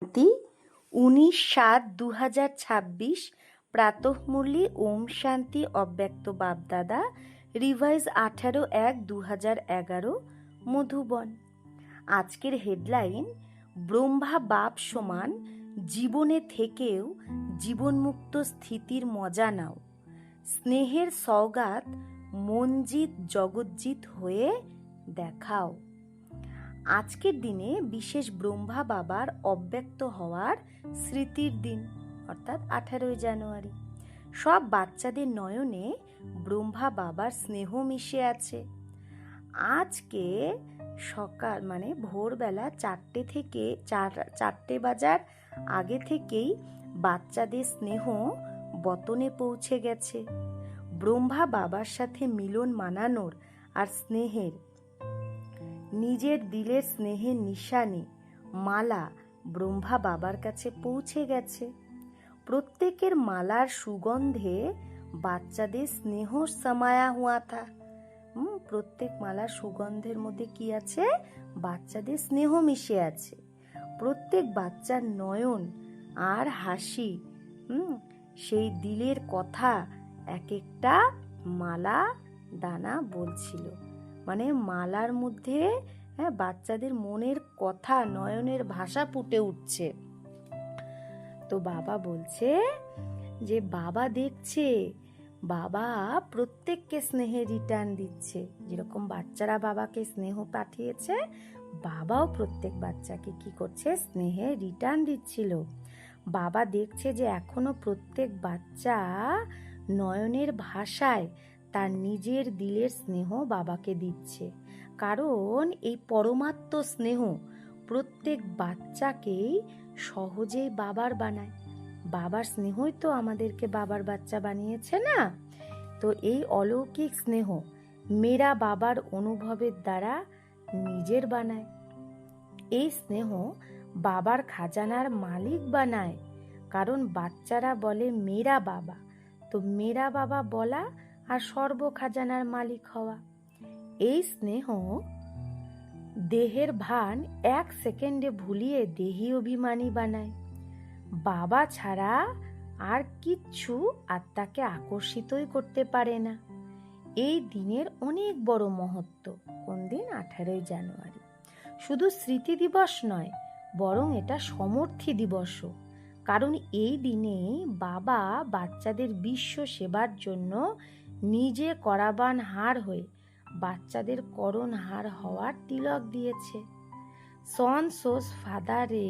শান্তি 19/7/2026 প্রাতঃমূল্যে ওম শান্তি অব্যক্ত বাপদাদা রিভাইজ 18/1/2011 মধুবন। আজকের হেডলাইন, ব্রহ্মা বাপ সমান জীবনে থেকেও জীবনমুক্ত স্থিতির মজা নাও, স্নেহের সওগাত মনজিৎ জগৎজিৎ হয়ে দেখাও। আজকের দিনে বিশেষ ব্রহ্মা বাবার অব্যক্ত হওয়ার স্মৃতির দিন, অর্থাৎ 18 জানুয়ারি। সব বাচ্চাদের নয়নে ব্রহ্মা বাবার স্নেহ মিশে আছে। আজকে সকাল ভোরবেলা 4টে থেকে 4টে বাজার আগে থেকেই বাচ্চাদের স্নেহ বতনে পৌঁছে গেছে। ব্রহ্মা বাবার সাথে মিলন মানানোর আর স্নেহের, নিজের দিলের স্নেহের নিশানি মালা ব্রহ্মা বাবার কাছে পৌঁছে গেছে। প্রত্যেকের মালার সুগন্ধে বাচ্চাদের স্নেহ সমায়া হুয়া থা। প্রত্যেক মালার সুগন্ধের মধ্যে কি আছে? বাচ্চাদের স্নেহ মিশে আছে। প্রত্যেক বাচ্চার নয়ন আর হাসি, সেই দিলের কথা এক একটা মালা দানা বলছিল। মালার মধ্যে বাচ্চাদের মনের কথা, নয়নের ভাষা ফুটে উঠছে। তো বাবা বলছে যে বাবা দেখছে, বাবা প্রত্যেককে স্নেহে রিটার্ন দিচ্ছে। যেরকম বাচ্চারা বাবাকে স্নেহ পাঠিয়েছে, বাবাও প্রত্যেক বাচ্চাকে কি করছে? স্নেহে রিটার্ন দিচ্ছিল। বাবা দেখছে যে এখনো প্রত্যেক বাচ্চা নয়নের ভাষায় তার নিজের দিলের স্নেহ বাবাকে দিচ্ছে। কারণ এই পরমাত্ম স্নেহ প্রত্যেক বাচ্চাকেই সহজেই বাবার বানায়। বাবার স্নেহই তো আমাদেরকে বাবার বাচ্চা বানিয়েছে না? তো এই অলৌকিক স্নেহ মেরা বাবার অনুভবের দ্বারা নিজের বানায়। এই স্নেহ বাবার খাজানার মালিক বানায়। কারণ বাচ্চারা বলে মেরা বাবা, তো মেরা বাবা বলা আর সর্ব খাজানার মালিক হওয়া। এই স্নেহ দেহের ভান 1 সেকেন্ডে ভুলিয়ে দেহি অভিমানী বানায়। বাবা ছাড়া আর কিচ্ছু আত্মাকে আকর্ষিতই করতে পারে না। এই দিনের অনেক বড় মহত্ব। কোন দিন? 18 জানুয়ারি। শুধু স্মৃতি দিবস নয়, বরং এটা সমর্থী দিবসও। কারণ এই দিনে বাবা বাচ্চাদের বিশ্ব সেবার জন্য নিজে করাবান হার হয়ে বাচ্চাদের করণ হার হওয়ার তিলক দিয়েছে। সন সোস ফাদারে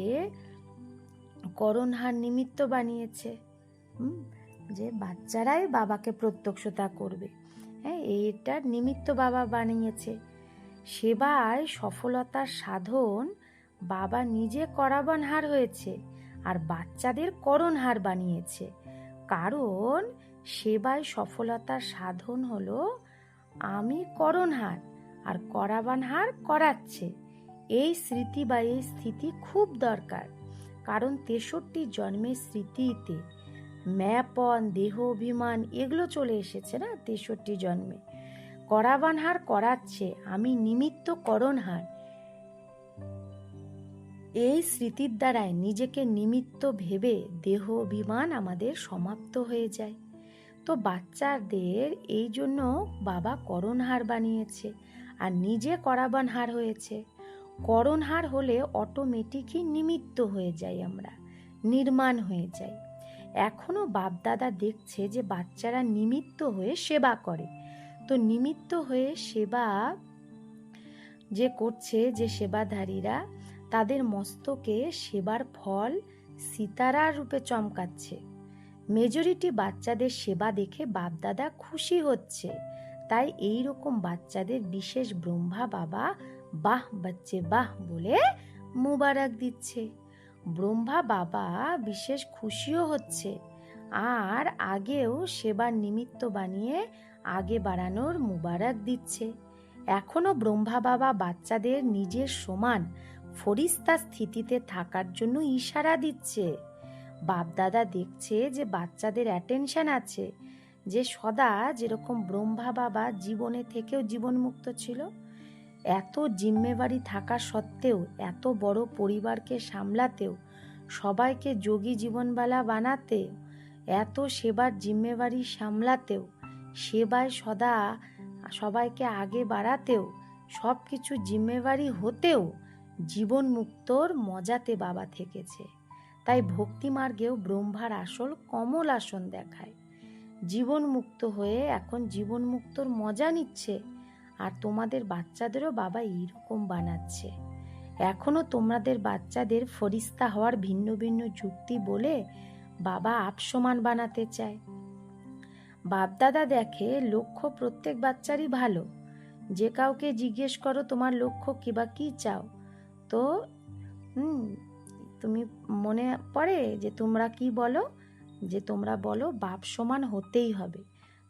করণ হার নিমিত্ত বানিয়েছে, যে বাচ্চারাই বাবাকে প্রত্যক্ষতা করবে। এইটার নিমিত্ত বাবা বানিয়েছে। সেবায় সফলতার সাধন বাবা নিজে করাবান হার হয়েছে আর বাচ্চাদের করণ হার বানিয়েছে। কারণ সেবায় সফলতার সাধন হলো আমি করণহার আর করাবান হার করাচ্ছে। এই স্মৃতি বা এই স্থিতি খুব দরকার। কারণ 63 জন্মের স্মৃতিতে ম্যাপন, দেহ অভিমান এগুলো চলে এসেছে না 63 জন্মে। করাবান হার করাচ্ছে, আমি নিমিত্ত করণহার। এই স্মৃতির দ্বারাই নিজেকে নিমিত্ত ভেবে দেহ অভিমান আমাদের সমাপ্ত হয়ে যায়। তো বাচ্চাদের এই জন্য বাবা করণহার বানিয়েছে আর নিজে করাবান হার হয়েছে। করণহার হলে অটোমেটিকই নিমিত্ত হয়ে যাই, আমরা নির্মাণ হয়ে যাই। এখনো বাপদাদা দেখছে যে বাচ্চারা নিমিত্ত হয়ে সেবা করে। তো নিমিত্ত হয়ে সেবা যে করছে, যে সেবাধারীরা, তাদের মস্তকে সেবার ফল সিতারা রূপে চমকাচ্ছে। মেজরিটি বাচ্চাদের সেবা দেখে বাপদাদা খুশি হচ্ছে। তাই এই রকম বাচ্চাদের বিশেষ ব্রহ্মা বাবা বাহ বাচ্চে বাহ বলে মুবারক দিচ্ছে। ব্রহ্মা বাবা বিশেষ খুশিও হচ্ছে আর আগেও সেবার নিমিত্ত বানিয়ে আগে বাড়ানোর মুবারক দিচ্ছে। এখনো ব্রহ্মা বাবা বাচ্চাদের নিজের সমান ফরিস্তা স্থিতিতে থাকার জন্য ইশারা দিচ্ছে। বাপদাদা দেখছে যে বাচ্চাদের অ্যাটেনশন আছে, যে সদা যেরকম ব্রহ্মা বাবা জীবনে থেকেও জীবনমুক্ত ছিল, এত জিম্মেবারি থাকা সত্ত্বেও, এত বড় পরিবারকে সামলাতেও সবাইকে যোগী জীবনবালা বানাতেও, এত সেবার জিম্মেবারি সামলাতেও, সেবায় সদা সবাইকে আগে বাড়াতেও, সব কিছু জিম্মেবারি হতেও জীবন মুক্তর মজাতে বাবা থেকেছে। তাই ভক্তি মার্গেও ব্রহ্মার আসল কমল আসন দেখায়। জীবন মুক্ত হয়ে এখন জীবন মুক্তর মজা নিচ্ছে। আর তোমাদের বাচ্চাদেরও বাবা এইরকম বানাচ্ছে। এখনো তোমাদের বাচ্চাদের ফরিস্তা হওয়ার ভিন্ন ভিন্ন যুক্তি বলে বাবা আপসমান বানাতে চায়। বাপদাদা দেখে লক্ষ্য প্রত্যেক বাচ্চারই ভালো। যে কাউকে জিজ্ঞেস করো তোমার লক্ষ্য কি বা কি চাও, তো তুমি মনে পড়ে যে তোমরা কি বলো, যে তোমরা বলো বাপ সমান হতেই হবে।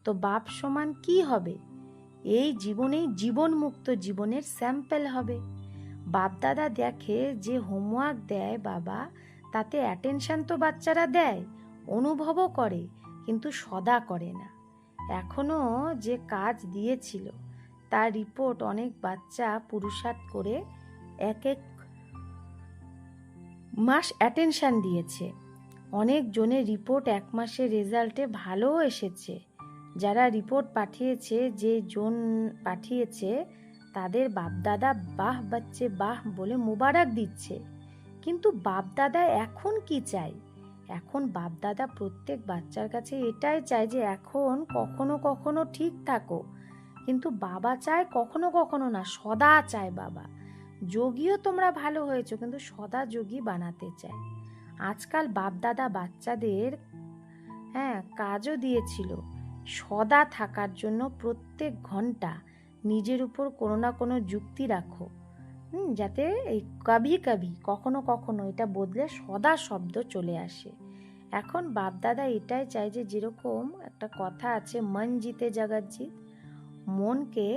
তো বাপ সমান কি হবে? এই জীবনেই জীবন মুক্ত জীবনের স্যাম্পল হবে। বাপদাদা দেখে যে হোমওয়ার্ক দেয় বাবা, তাতে অ্যাটেনশন তো বাচ্চারা দেয়, অনুভবও করে, কিন্তু সদা করে না। এখনো যে কাজ দিয়েছিল তার রিপোর্ট অনেক বাচ্চা পুরুষার্থ করে এক এক মাস অ্যাটেনশন দিয়েছে। অনেক জনের রিপোর্ট 1 মাসের রেজাল্টে ভালোও এসেছে। যারা রিপোর্ট পাঠিয়েছে, যে জন পাঠিয়েছে, তাদের বাপদাদা বাহ বাচ্চে বাহ বলে মুবারক দিচ্ছে। কিন্তু বাপদাদা এখন কি চাই? এখন বাপদাদা প্রত্যেক বাচ্চার কাছে এটাই চায় যে এখন কখনো কখনো ঠিক থাকো, কিন্তু বাবা চায় কখনো কখনো না, সদা চায় বাবা। যোগীও তোমরা ভালো হয়েছো, কিন্তু সদা যোগী বানাতে চায়। আজকাল বাপদাদা বাচ্চাদের কাজও দিয়েছিল সদা থাকার জন্য। প্রত্যেক ঘন্টা নিজের উপর কোনো না কোনো যুক্তি রাখো, যাতে এই কবি কবি কখনো কখনো এটা বদলে সদা শব্দ চলে আসে। এখন বাপদাদা এটাই চায় যে, যেরকম একটা কথা আছে, মন জিতে জগৎ জিত, মনকে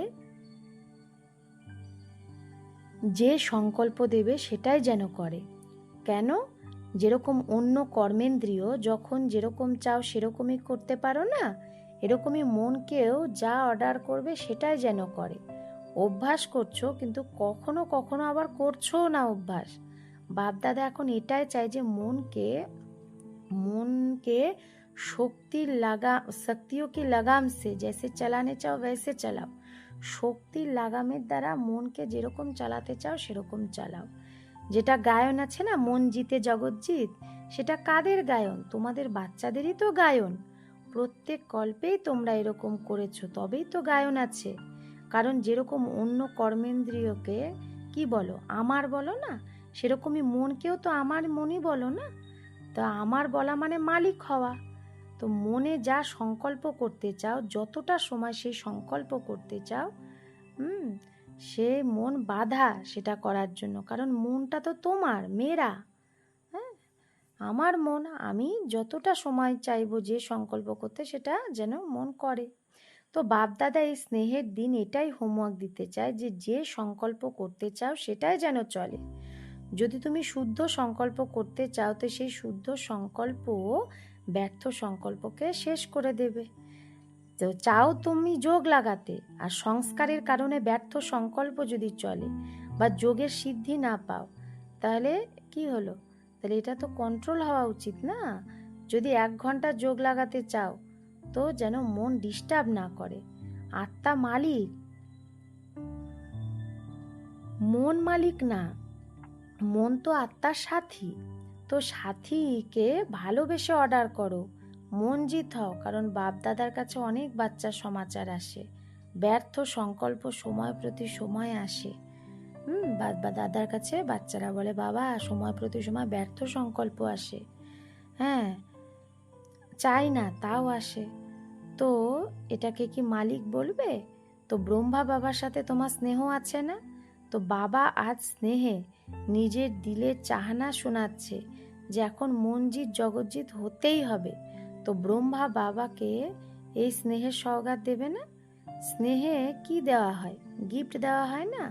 যে সংকল্প দেবে সেটাই যেন করে। কেন? যেরকম অন্য কর্মেন্দ্রিয় যখন যেরকম চাও সেরকমই করতে পারো না, এরকমই মনকেও যা অর্ডার করবে সেটাই যেন করে। অভ্যাস করছো, কিন্তু কখনো কখনো আবার করছো না অভ্যাস। বাপদাদা এখন এটাই চায় যে মনকে শক্তিयों की लगाम से जैसे चलाने चाও वैसे চালাও। শক্তির লাগামের দ্বারা মনকে যেরকম চালাতে চাও সেরকম চালাও। যেটা গায়ন আছে না, মন জিতে জগৎ জিত, সেটা কাদের গায়ন? তোমাদের বাচ্চাদেরই তো গায়ন। প্রত্যেক কল্পেই তোমরা এরকম করেছো, তবেই তো গায়ন আছে। কারণ যেরকম অন্য কর্মেন্দ্রিয়কে কি বলো, আমার বলো না, সেরকমই মনকেও তো আমার মনই বলো না। তা আমার বলা মানে মালিক হওয়া। তো মনে যা সংকল্প করতে চাও, যতটা সময় সেই সংকল্প করতে চাও, সে মন বাধা সেটা করার জন্য। কারণ মনটা তো তোমার, মেয়েরা, আমার মন, আমি যতটা সময় চাইবো যে সংকল্প করতে, সেটা যেন মন করে। তো বাপদাদা এই স্নেহের দিন এটাই হোমওয়ার্ক দিতে চায় যে, যে সংকল্প করতে চাও সেটাই যেন চলে। যদি তুমি শুদ্ধ সংকল্প করতে চাও, তো সেই শুদ্ধ সংকল্প ব্যর্থ সংকল্পকে শেষ করে দেবে। তো চাও তুমি যোগ লাগাতে, আর সংস্কারের কারণে ব্যর্থ সংকল্প যদি চলে বা যোগের সিদ্ধি না পাও, তাহলে কি হলো? তাহলে এটা তো কন্ট্রোল হওয়া উচিত না। যদি 1 ঘন্টা যোগ লাগাতে চাও, তো যেন মন ডিস্টার্ব না করে। আত্মা মালিক, মন মালিক না। মন তো আত্মার সাথী। তো সাথীকে ভালোবেসে অর্ডার করো, মন জিত হও। কারণ বাপদাদার কাছে অনেক বাচ্চার সমাচার আসে, ব্যর্থ সংকল্প সময় প্রতি সময় আসে। দাদার কাছে বাচ্চারা বলে, বাবা সময় প্রতি সময় ব্যর্থ সংকল্প আসে, চাই না তাও আসে। তো এটাকে কি মালিক বলবে? তো ব্রহ্মা বাবার সাথে তোমার স্নেহ আছে না? তো বাবা আজ স্নেহে নিজের দিলের চাহানা শোনাচ্ছে যে এখন মনজিৎ জগৎজিৎ হতেই হবে। তো ব্রহ্মা বাবাকে এই স্নেহের সওগাত দেবে না? স্নেহে কি দেওয়া হয়? গিফট দেওয়া হয় না?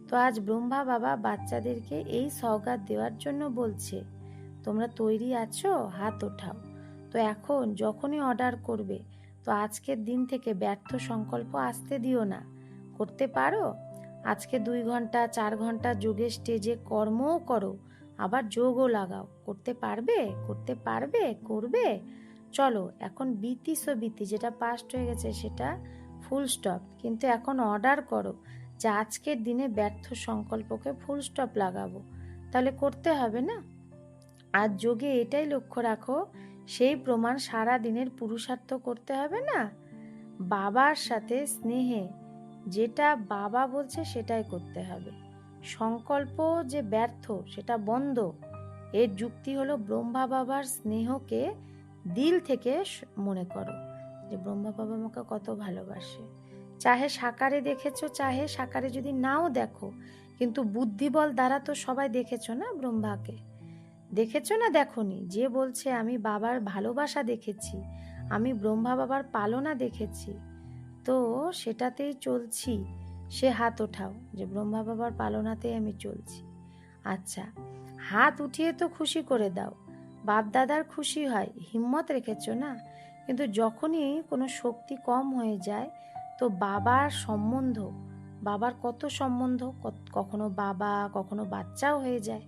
তো আজ ব্রহ্মা বাবা বাচ্চাদেরকে এই সওগাত দেওয়ার জন্য বলছে, তোমরা তৈরি আছো? হাত ওঠাও। তো এখন যখনই অর্ডার করবে, তো আজকের দিন থেকে ব্যর্থ সংকল্প আসতে দিও না। করতে পারো? আজকে 2 ঘন্টা 4 ঘন্টা যোগের স্টেজে কর্মও করো, আবার যোগও লাগাও। করতে পারবে, করতে পারবে, করবে। চলো এখন বিতি সো বিতি, যেটা পাস্ট হয়ে গেছে সেটা ফুল স্টপ, কিন্তু এখন অর্ডার করো যে আজকের দিনে ব্যর্থ সংকল্পকে ফুল স্টপ লাগাবো। তাহলে করতে হবে না? আর যোগে এটাই লক্ষ্য রাখো, সেই প্রমাণ সারা দিনের পুরুষার্থ করতে হবে না, বাবার সাথে স্নেহে যেটা বাবা বলছে সেটাই করতে হবে। সংকল্প যে ব্যর্থ সেটা বন্ধ। এর যুক্তি হলো ব্রহ্মা বাবার স্নেহকে দিল থেকে মনে করো যে ব্রহ্মা বাবা আমাকে কত ভালোবাসে। চাহে সাকারে দেখেছো, চাহে সাকারে যদি নাও দেখো, কিন্তু বুদ্ধিবল দ্বারা তো সবাই দেখেছো না ব্রহ্মাকে। দেখেছো না দেখোনি? যে বলছে আমি বাবার ভালোবাসা দেখেছি, আমি ব্রহ্মা বাবার পালনা দেখেছি, তো সেটাতেই চলছি, সে হাত ওঠাও যে ব্রহ্মা বাবার পালনাতেই আমি চলছি। আচ্ছা, হাত উঠিয়ে তো খুশি করে দাও, বাপ দাদার খুশি হয়, হিম্মত রেখেছো না। কিন্তু যখনই কোনো শক্তি কম হয়ে যায়, তো বাবার সম্বন্ধ, বাবার কত সম্বন্ধ, কখনো বাবা কখনো বাচ্চাও হয়ে যায়,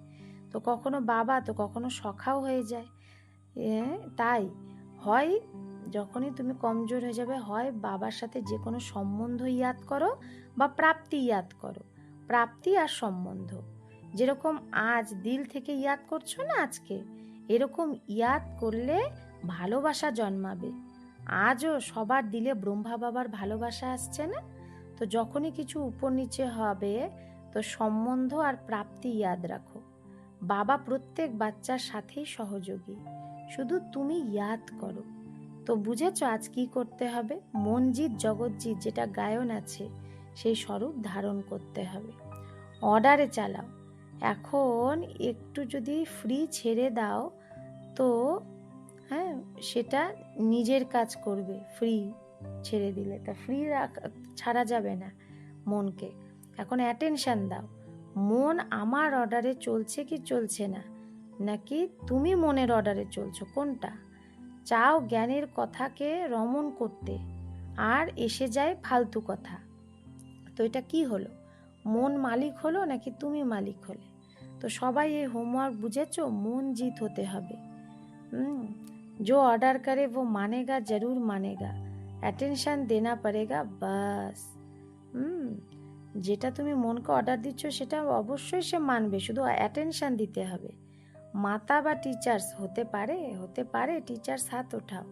তো কখনো বাবা তো কখনো সখাও হয়ে যায়। তাই হয় যখনই তুমি কমজোর হয়ে যাবে, হয় বাবার সাথে যে কোনো সম্বন্ধ ইয়াদ করো বা প্রাপ্তি ইয়াদ করো। প্রাপ্তি আর সম্বন্ধ যেরকম আজ দিল থেকে ইয়াদ করছো না আজকে, এরকম ইয়াদ করলে ভালোবাসা জন্মাবে। আজও সবার দিলে ব্রহ্মা বাবার ভালোবাসা আসছে না? তো যখনই কিছু উপর নিচে হবে, তো সম্বন্ধ আর প্রাপ্তি ইয়াদ রাখো। বাবা প্রত্যেক বাচ্চার সাথেই সহযোগী, শুধু তুমি ইয়াদ করো। তো বুঝেছ আজ কি করতে হবে? মনজিৎ জগৎজিৎ যেটা গায়ন আছে সেই স্বরূপ ধারণ করতে হবে। অর্ডারে চালাও। এখন একটু যদি ফ্রি ছেড়ে দাও, তো হ্যাঁ সেটা নিজের কাজ করবে। ফ্রি ছেড়ে দিলে তা ফ্রি ছাড়া যাবে না মনকে। এখন অ্যাটেনশন দাও, মন আমার অর্ডারে চলছে কি চলছে না, নাকি তুমি মনের অর্ডারে চলছো, কোনটা? চাও জ্ঞানের কথাকে রমণ করতে, আর এসে যায় ফালতু কথা। তো এটা কি হলো? মন মালিক হলো নাকি তুমি মালিক হলে? তো সবাই এই হোমওয়ার্ক বুঝেছো? মন জিত হতে হবে। जो ऑर्डर करे वो मानेगा, जरूर मानेगा, অ্যাটেনশন দেনা পড়েগা বাস। যেটা তুমি মনকে অর্ডার দিচ্ছ সেটা অবশ্যই সে মানবে, শুধু অ্যাটেনশন দিতে হবে। মাতা বা টিচার্স হতে পারে, হতে পারে। টিচার্স হাত ওঠাও।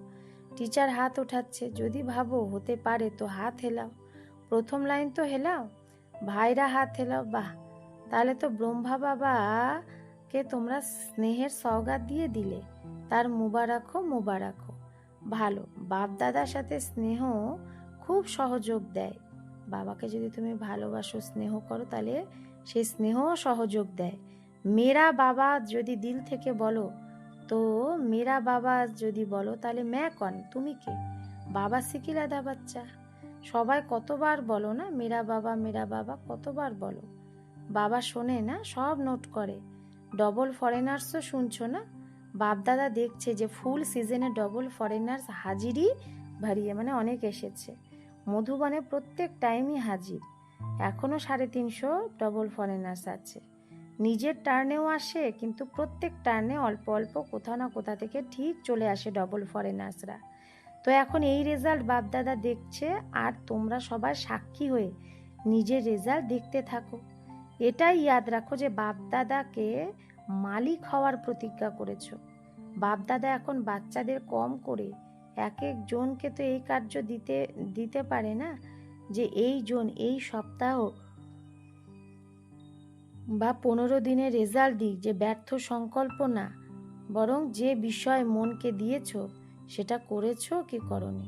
টিচার হাত ওঠাচ্ছে, যদি ভাবো হতে পারে তো হাত হেলাও। প্রথম লাইন তো হেলাও, ভাইরা হাত হেলাও। বাহ, তাহলে তো ব্রহ্মা বাবাকে তোমরা স্নেহের সওগাত দিয়ে দিলে, তার মুবারক হো, মুবারক হো। ভালো, বাপ দাদার সাথে স্নেহ খুব সহযোগ দেয়। বাবাকে যদি তুমি ভালোবাসো, স্নেহ করো, তাহলে সেই স্নেহ সহযোগ দেয়। মেরা বাবা যদি দিল থেকে বলো, তো মেরা বাবা যদি বলো, তাহলে ম্যা কন, তুমি কে? বাবা সিকিলাদা বাচ্চা। সবাই কতবার বলো না মেরা বাবা, কতবার বলো। বাবা শোনে না, সব নোট করে। ডবল ফরেনার্সও শুনছো না? বাপদাদা দেখছে যে ফুল সিজনে ডবল ফরেনার্স হাজিরই ভারিয়ে, মানে অনেক এসেছে। মধুবনে প্রত্যেক টাইমই হাজির। এখনো 350 ডবল ফরেনার্স আছে। নিজের টার্নেও আসে, কিন্তু প্রত্যেক টার্নে অল্প অল্প কোথাও না কোথা থেকে ঠিক চলে আসে ডবল ফরেনার্সরা। তো এখন এই রেজাল্ট বাপদাদা দেখছে, আর তোমরা সবাই সাক্ষী হয়ে নিজের রেজাল্ট দেখতে থাকো। এটাই ইয়াদ রাখো যে বাপদাদাকে মালিক হওয়ার প্রতিজ্ঞা করেছ। বাপদাদা এখন বাচ্চাদের কম করে এক এক জনকে তো এই কার্য দিতে পারে না, যে এই জন এই সপ্তাহ বা 15 দিনের রেজাল্ট দিক, যে ব্যর্থ সংকল্প না, বরং যে বিষয় মনকে দিয়েছ সেটা করেছো কি করনি।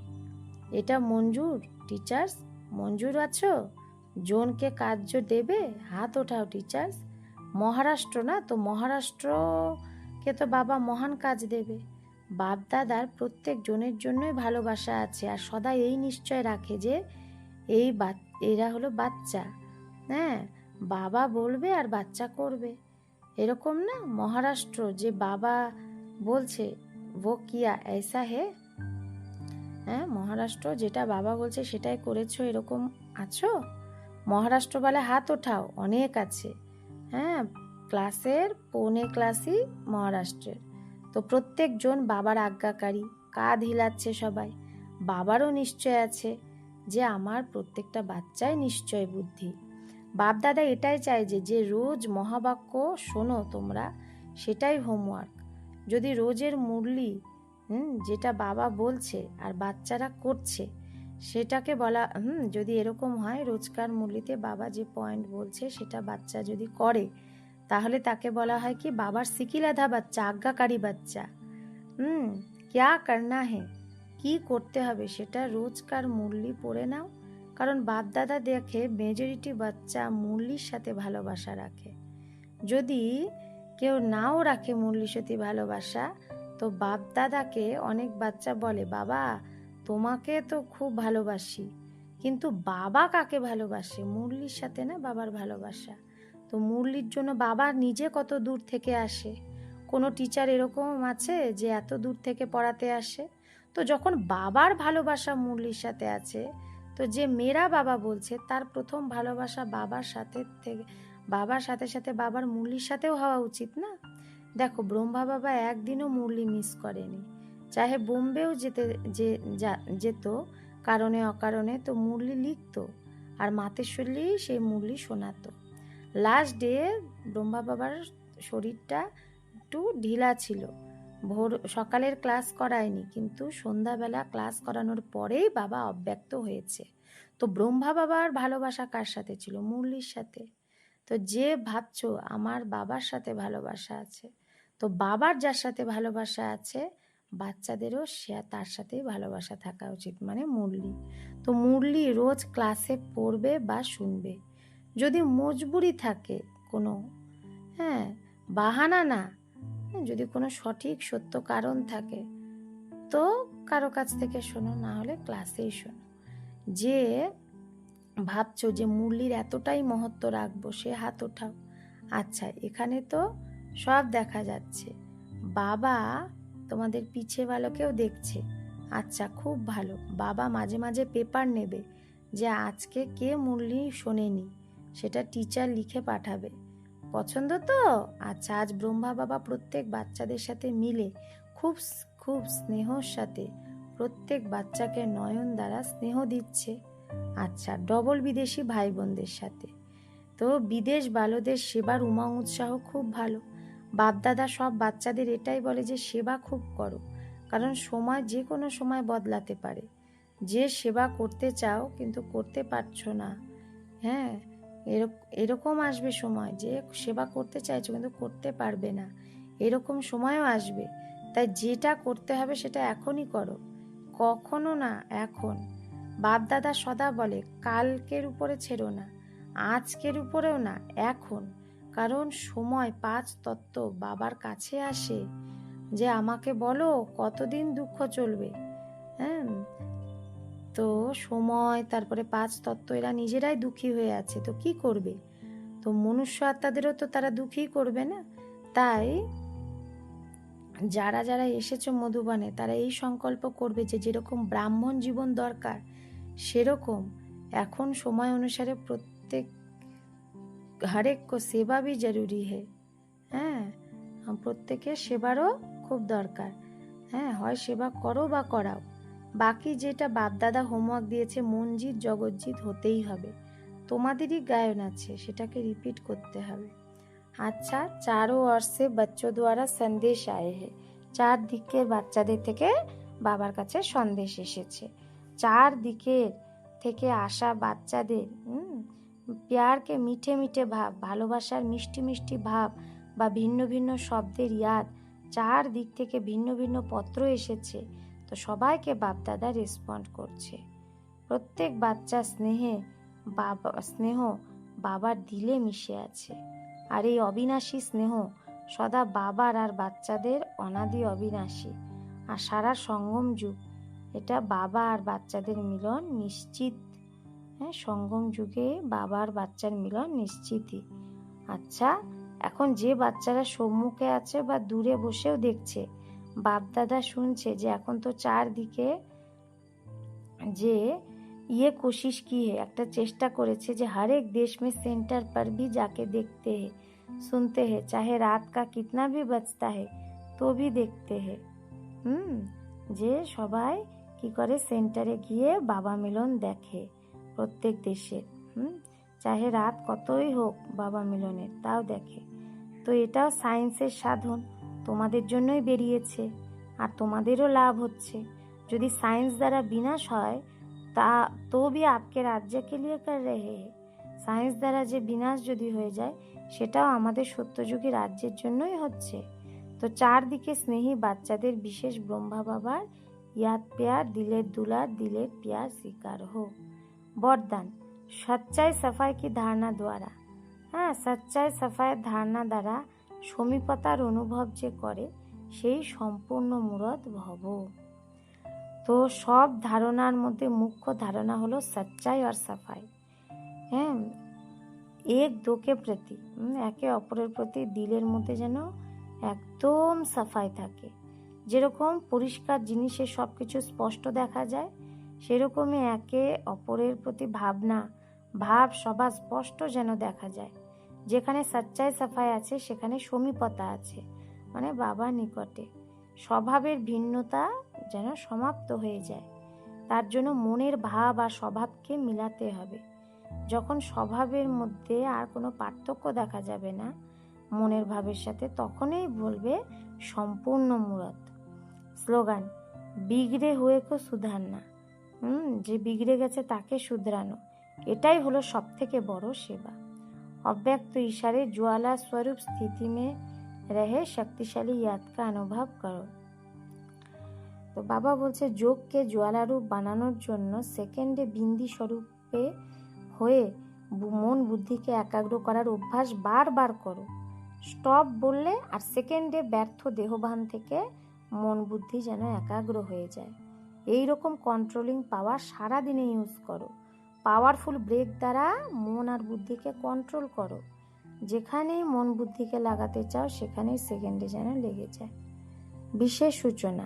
এটা মঞ্জুর? টিচার্স মঞ্জুর আছো? জনকে কার্য দেবে? হাত ওঠাও টিচার্স। মহারাষ্ট্র না, তো মহারাষ্ট্রকে তো বাবা মহান কাজ দেবে। বাপ দাদার প্রত্যেক জনের জন্যই ভালোবাসা আছে, আর সদাই এই নিশ্চয় রাখে যে এরা হলো বাচ্চা। হ্যাঁ, বাবা বলবে আর বাচ্চা করবে, এরকম না? মহারাষ্ট্র যে বাবা বলছে वो किया ऐसा है। হ্যাঁ, মহারাষ্ট্র যেটা বাবা বলছে সেটাই করেছো, এরকম আছো? মহারাষ্ট্র বলে হাত ওঠাও, অনেক আছে। হ্যাঁ, ক্লাসের পৌনে ক্লাসই মহারাষ্ট্রের। তো প্রত্যেকজন বাবার আজ্ঞাকারী, কাঁধ হিলাচ্ছে সবাই। বাবারও নিশ্চয় আছে যে আমার প্রত্যেকটা বাচ্চায় নিশ্চয় বুদ্ধি। বাপ দাদা এটাই চাই যে রোজ মহাবাক্য শোনো তোমরা, সেটাই হোমওয়ার্ক। যদি রোজের মুরলি যেটা বাবা বলছে আর বাচ্চারা করছে সেটাকে বলা, যদি এরকম হয় রোজকার মুরলিতে বাবা যে পয়েন্ট বলছে সেটা বাচ্চা যদি করে, তাহলে তাকে বলা হয় কি বাবার সিকিলাধা বাচ্চা, আজ্ঞাকারী বাচ্চা। ক্যা করনা হে, কি করতে হবে সেটা রোজকার মুরলি পড়ে নাও। কারণ বাপ দাদা দেখে মেজরিটি বাচ্চা মুরলির সাথে ভালোবাসা রাখে। যদি কেউ নাও রাখে মুরলির সাথে ভালোবাসা, তো বাপ দাদাকে অনেক বাচ্চা বলে বাবা তোমাকে তো খুব ভালোবাসি, কিন্তু বাবা কাকে ভালোবাসে? মুরলির সাথে না বাবার ভালোবাসা। তো মুরলির জন্য বাবা নিজে কত দূর থেকে আসে। কোনো টিচার এরকম আছে যে এত দূর থেকে পড়াতে আসে? তো যখন বাবার ভালোবাসা মুরলির সাথে আছে, তো যে মেয়েরা বাবা বলছে তার প্রথম ভালোবাসা বাবার সাথে সাথে বাবার মুরলির সাথেও হওয়া উচিত না? দেখো ব্রহ্মা বাবা একদিনও মুরলি মিস করেনি, চাহে বোম্বেও যেত কারণে অকারণে, তো মুরলি লিখতো আর মাতেশ্বরী সেই মুরলি শোনাতো। লাস্ট ডে ব্রহ্মা বাবার শরীরটা একটু ঢিলা ছিল, সকালের ক্লাস করায়নি, কিন্তু সন্ধ্যাবেলা ক্লাস করানোর পরেই বাবা অব্যক্ত হয়েছে। তো ব্রহ্মা বাবার ভালোবাসা কার সাথে ছিল? মুরলির সাথে। তো যে ভাবছো আমার বাবার সাথে ভালোবাসা আছে, তো বাবার যার সাথে ভালোবাসা আছে বাচ্চাদেরও তার সাথেই ভালোবাসা থাকা উচিত, মানে মুরলি। তো মুরলি রোজ ক্লাসে পড়বে বা শুনবে। যদি মজবুরি থাকে কোনো, বাহানা না, যদি কোনো সঠিক সত্য কারণ থাকে তো কারো কাছ থেকে শোনো, না হলে ক্লাসেই শোনো। যে ভাবছো যে মুরলির এতটাই মহত্ব রাখবো সে হাত ওঠাও। আচ্ছা, এখানে তো সব দেখা যাচ্ছে, বাবা তোমাদের পিছে ভালোকেও দেখছে। আচ্ছা, খুব ভালো। বাবা মাঝে মাঝে পেপার নেবে যে আজকে কে মুরলি শোনেনি, সেটা টিচার লিখে পাঠাবে। পছন্দ তো? আচ্ছা, আজ ব্রহ্মা বাবা প্রত্যেক বাচ্চাদের সাথে মিলে খুব খুব স্নেহর সাথে প্রত্যেক বাচ্চাকে নয়ন দ্বারা স্নেহ দিচ্ছে। আচ্ছা, ডবল বিদেশি ভাই বোনদের সাথে। তো বিদেশ বালদের সেবার উমং উৎসাহ খুব ভালো। বাপদাদা সব বাচ্চাদের এটাই বলে যে সেবা খুব করো, কারণ সময় যে কোনো সময় বদলাতে পারে। যে সেবা করতে চাও কিন্তু করতে পারছো না, এরকম আসবে সময় যে সেবা করতে চাইছো কিন্তু করতে পারবে না, এরকম সময়ও আসবে। তাই যেটা করতে হবে সেটা এখনই করো, কখনো না এখন। বাপ দাদা সদা বলে কালকের উপরে ছেড়ো না, আজকের উপরেও না, এখন। কারণ সময় 5 তত্ত্ব বাবার কাছে আসে যে আমাকে বলো কতদিন দুঃখ চলবে। তো সময়, তারপরে 5 তত্ত্ব, এরা নিজেরাই দুঃখী হয়ে আছে, তো কি করবে? তো মনুষ্য আত্মাদেরও তো তারা দুঃখী করবে না। তাই যারা যারা এসেছো মধুবনে তারা এই সংকল্প করবে যে যেরকম ব্রাহ্মণ জীবন দরকার সেরকম এখন সময় অনুসারে প্রত্যেক হরেক কো সেবা भी जरूरी है। প্রত্যেকের সেবারও খুব দরকার। হয় সেবা করো বা করাও। বাকি যেটা বাপদাদা হোমওয়ার্ক দিয়েছে মনজিৎ জগৎজিৎ হতেই হবে, তোমাদেরই গায়ন আছে, সেটাকে রিপিট করতে হবে। আচ্ছা, চারো ওর সে বাচ্চো দ্বারা সন্দেশ আয়ে হে, 4 দিকের বাচ্চাদের থেকে বাবার কাছে সন্দেশ এসেছে। 4 দিকের থেকে আসা বাচ্চাদের প্যারকে মিঠে মিঠে ভাব, ভালোবাসার মিষ্টি মিষ্টি ভাব বা ভিন্ন ভিন্ন শব্দের ইয়াদ, 4 দিক থেকে ভিন্ন ভিন্ন পত্র এসেছে। তো সবাইকে বাপদাদা রেসপন্ড করছে। প্রত্যেক বাচ্চা স্নেহ বাবার দিলে মিশে আছে। আর এই অবিনাশী স্নেহ সদা বাবার আর বাচ্চাদের অনাদি অবিনাশী। আর সারা সঙ্গম যুগ এটা বাবা আর বাচ্চাদের মিলন নিশ্চিত। সঙ্গম যুগে বাবার বাচ্চার মিলন নিশ্চিতই। আচ্ছা, এখন যে বাচ্চারা সম্মুখে আছে বা দূরে বসেও দেখছে, বাপদাদা শুনছে যে এখন তো 4 দিকে যে কোশিশ কি হে, একটা চেষ্টা করেছে যে হর এক দেশ মে সেন্টার পর ভি যাকে দেখতে হে सुनते हैं, चाहे रात का कितना भी बजता है तो भी देखते हैं। যে সবাই কি করে সেন্টারে গিয়ে বাবা মিলন দেখে প্রত্যেক দেশে। চাহে রাত কতই হোক বাবা মিলনের, তাও দেখে। তো এটাও সায়েন্সের সাধন, তোমাদের জন্যই বেরিয়েছে আর তোমাদেরও লাভ হচ্ছে। যদি সায়েন্স দ্বারা বিনাশ হয় তা তো भी आपके राज्य के लिए कर रहे हैं। সায়েন্স দ্বারা যে বিনাশ যদি হয়ে যায় সেটাও আমাদের সত্যযুগী রাজ্যের জন্যই হচ্ছে। তো চারদিকে স্নেহী বাচ্চাদের বিশেষ ব্রহ্মা বাবার ইয়াদ প্যার, দিলের দুলার, দিলের প্যার শিকার হো। বরদান, সচ্চাই সাফাই কি ধারণা দ্বারা, সচ্চাই সাফাইয়ের ধারণা দ্বারা সমীপতার অনুভব যে করে সেই সম্পূর্ণ মূরত ভব। তো সব ধারণার মধ্যে মুখ্য ধারণা হলো সচ্চাই আর সাফাই। এক দোকে প্রতি, একে অপরের প্রতি দিলের মধ্যে যেন একদম সাফাই থাকে। যেরকম পরিষ্কার জিনিসে সব কিছু স্পষ্ট দেখা যায়, সেরকমই একে অপরের প্রতি ভাবনা, ভাব সবার স্পষ্ট যেন দেখা যায়। যেখানে সচ্চাই সাফাই আছে সেখানে সমীপতা আছে, মানে বাবার নিকটে। স্বভাবের ভিন্নতা যেন সমাপ্ত হয়ে যায়। তার জন্য মনের ভাব আর স্বভাবকে মিলাতে হবে। যখন স্বভাবের মধ্যে আর কোনো পার্থক্য দেখা যাবে না মনের ভাবের সাথে, তখনই বলবে সম্পূর্ণ মূরত। স্লোগান, বিগড়ে হুয়ে কো সুধারনা, যে বিগড়ে গেছে তাকে শুধরানো, এটাই হলো সব থেকে বড় সেবা। अव्यक्त इशारे ज्वाला स्वरूप स्थिति में रहे शक्तिशाली याद का अनुभव करो। তো বাবা বলছে যোগকে জ্বালারূপ বানানোর জন্য সেকেন্ডে বিন্দি স্বরূপে হয়ে মন বুদ্ধিকে একাগ্র করার অভ্যাস বারবার করো। স্টপ বললে আর সেকেন্ডে ব্যর্থ দেহভান থেকে মন বুদ্ধি যেন একাগ্র হয়ে যায়। এই রকম কন্ট্রোলিং পাওয়ার সারাদিনে ইউজ করো। পাওয়ারফুল ব্রেক দ্বারা মন আর বুদ্ধিকে কন্ট্রোল করো। যেখানেই মন বুদ্ধিকে লাগাতে চাও সেখানেই সেকেন্ডে যেন লেগে যায়। বিশেষ সূচনা,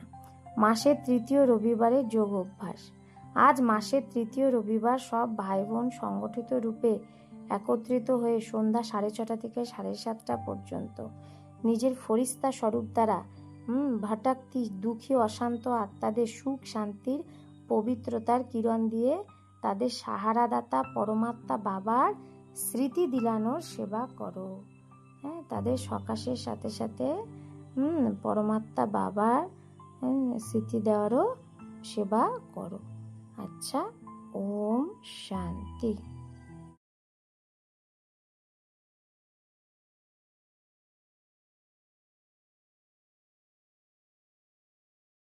মাসের তৃতীয় রবিবারে যোগ অভ্যাস। আজ মাসের তৃতীয় রবিবার সব ভাই বোন সংগঠিত রূপে একত্রিত হয়ে সন্ধ্যা 6:30 থেকে 7:30 পর্যন্ত নিজের ফরিস্তা স্বরূপ দ্বারা ভটকতি দুঃখী অশান্ত আত্মাদের সুখ শান্তির পবিত্রতার কিরণ দিয়ে তাদের সাহারাদাতা পরমাত্মা বাবার স্মৃতি দিলানোর সেবা করো। তাদের সকাশের সাথে সাথে পরমাত্মা বাবার স্মৃতি দেওয়ারও সেবা করো। আচ্ছা, ওম শান্তি।